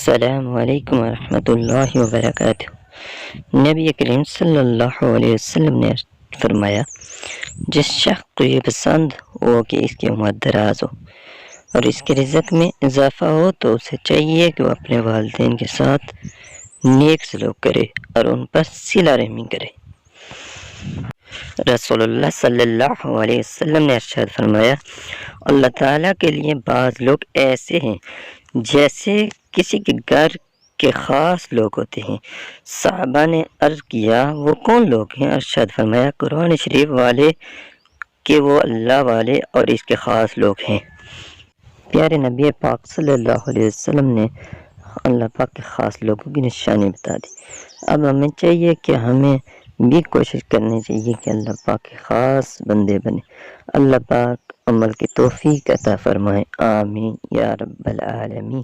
السلام علیکم ورحمۃ اللہ وبرکاتہ۔ نبی کریم صلی اللہ علیہ وسلم نے فرمایا، جس شخص کو یہ پسند ہو کہ اس کی عمر دراز ہو اور اس کے رزق میں اضافہ ہو تو اسے چاہیے کہ وہ اپنے والدین کے ساتھ نیک سلوک کرے اور ان پر صلہ رحمی کرے۔ رسول اللہ صلی اللہ علیہ وسلم نے ارشاد فرمایا، اللہ تعالیٰ کے لیے بعض لوگ ایسے ہیں جیسے کسی کے گھر کے خاص لوگ ہوتے ہیں۔ صحابہ نے عرض کیا، وہ کون لوگ ہیں؟ ارشاد فرمایا، قرآن شریف والے کہ وہ اللہ والے اور اس کے خاص لوگ ہیں۔ پیارے نبی پاک صلی اللہ علیہ وسلم نے اللہ پاک کے خاص لوگوں کی نشانی بتا دی۔ اب ہمیں چاہیے کہ ہمیں بھی کوشش کرنی چاہیے کہ اللہ پاک کے خاص بندے بنے۔ اللہ پاک عمل کی توفیق عطا فرمائے، آمین یا رب العالمین۔